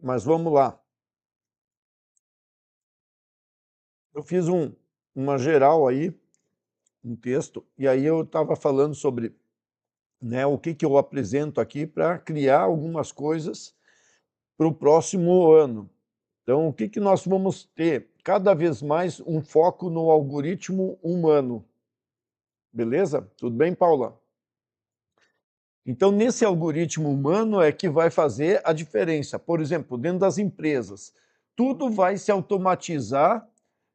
Mas vamos lá. Eu fiz uma geral aí, um texto, e aí eu estava falando sobre, né, o que eu apresento aqui para criar algumas coisas para o próximo ano. Então, o que nós vamos ter? Cada vez mais um foco no algoritmo humano. Beleza? Tudo bem, Paula? Então, nesse algoritmo humano é que vai fazer a diferença. Por exemplo, dentro das empresas, tudo vai se automatizar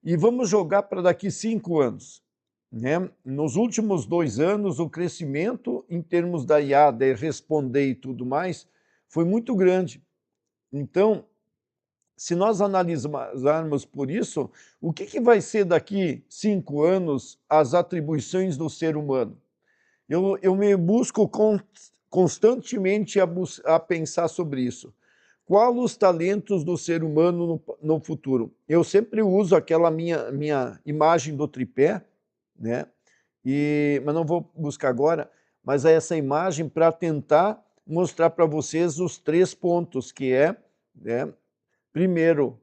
e vamos jogar para daqui 5 anos. Né? Nos últimos 2 anos, o crescimento em termos da IA, de responder e tudo mais, foi muito grande. Então, se nós analisarmos por isso, o que vai ser daqui 5 anos as atribuições do ser humano? Eu me busco constantemente a pensar sobre isso. Qual os talentos do ser humano no futuro? Eu sempre uso aquela minha imagem do tripé, né? Mas não vou buscar agora, mas é essa imagem para tentar mostrar para vocês os 3 pontos, que é, né, primeiro,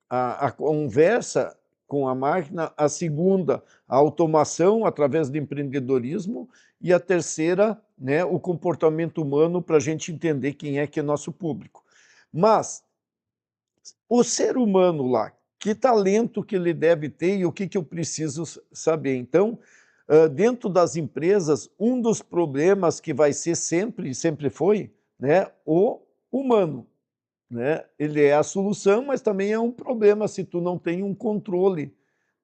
a conversa com a máquina, a segunda, a automação através do empreendedorismo, e a terceira, né, o comportamento humano para a gente entender quem é que é nosso público. Mas o ser humano lá, que talento que ele deve ter e o que eu preciso saber? Então, dentro das empresas, um dos problemas que vai ser sempre, sempre foi, né, o humano, né? Ele é a solução, mas também é um problema se tu não tem um controle,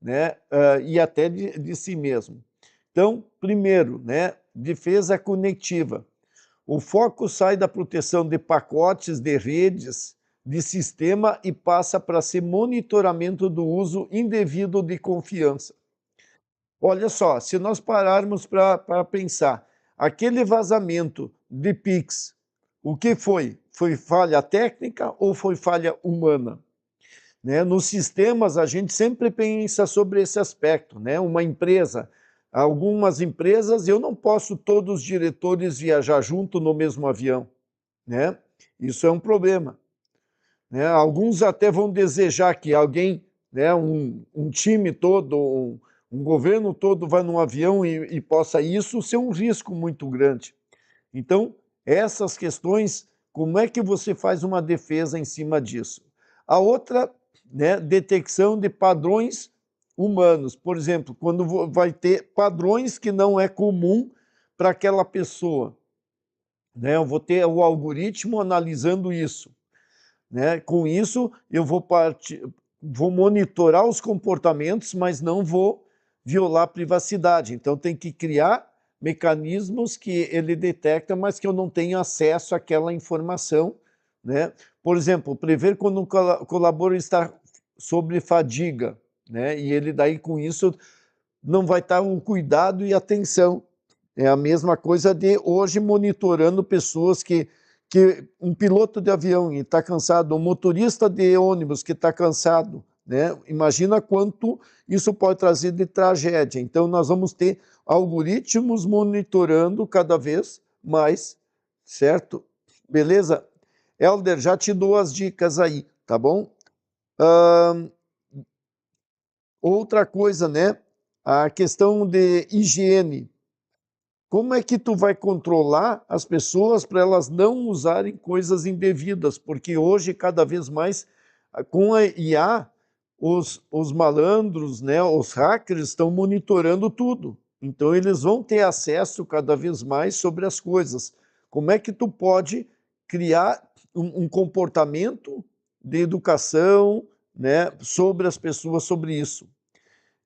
né? E até de si mesmo. Então, primeiro, né, defesa conectiva. O foco sai da proteção de pacotes, de redes, de sistema e passa para ser monitoramento do uso indevido de confiança. Olha só, se nós pararmos para pensar, aquele vazamento de Pix, o que foi? Foi falha técnica ou foi falha humana? Né? Nos sistemas, a gente sempre pensa sobre esse aspecto. Né? Uma empresa, algumas empresas, eu não posso todos os diretores viajar junto no mesmo avião. Né? Isso é um problema. Né? Alguns até vão desejar que alguém, né, um time todo, um governo todo vá num avião e possa isso ser um risco muito grande. Então, essas questões, como é que você faz uma defesa em cima disso? A outra, né, detecção de padrões humanos. Por exemplo, quando vai ter padrões que não é comum para aquela pessoa. Né? Eu vou ter o algoritmo analisando isso. Né? Com isso, eu vou monitorar os comportamentos, mas não vou violar a privacidade. Então, tem que criar mecanismos que ele detecta, mas que eu não tenho acesso àquela informação. Né? Por exemplo, prever quando um colaborador está sobre fadiga, né? E ele daí com isso não vai estar o cuidado e atenção. É a mesma coisa de hoje monitorando pessoas que um piloto de avião está cansado, um motorista de ônibus que está cansado, né? Imagina quanto isso pode trazer de tragédia. Então, nós vamos ter algoritmos monitorando cada vez mais, certo? Beleza? Helder, já te dou as dicas aí, tá bom? Ahn, Outra coisa, né? A questão de higiene. Como é que tu vai controlar as pessoas para elas não usarem coisas indevidas? Porque hoje, cada vez mais, com a IA, os malandros, né, os hackers estão monitorando tudo. Então, eles vão ter acesso cada vez mais sobre as coisas. Como é que tu pode criar um comportamento de educação, né, sobre as pessoas sobre isso?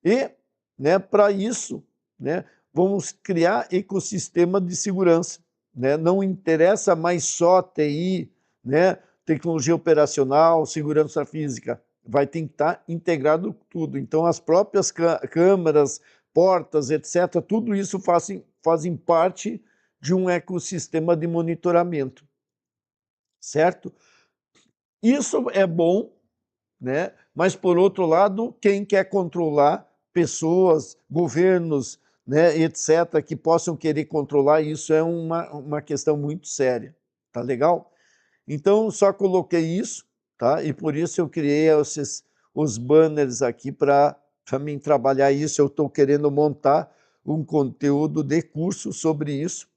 E, né, para isso, né, vamos criar ecossistema de segurança. Né? Não interessa mais só TI, né, tecnologia operacional, segurança física, vai ter que estar integrado tudo. Então, as próprias câmeras, portas, etc., tudo isso fazem parte de um ecossistema de monitoramento, certo? Isso é bom, né? Mas, por outro lado, quem quer controlar pessoas, governos, né, etc., que possam querer controlar, isso é uma questão muito séria. Tá legal? Então, só coloquei isso, tá? E por isso eu criei os banners aqui para mim trabalhar isso. Eu estou querendo montar um conteúdo de curso sobre isso,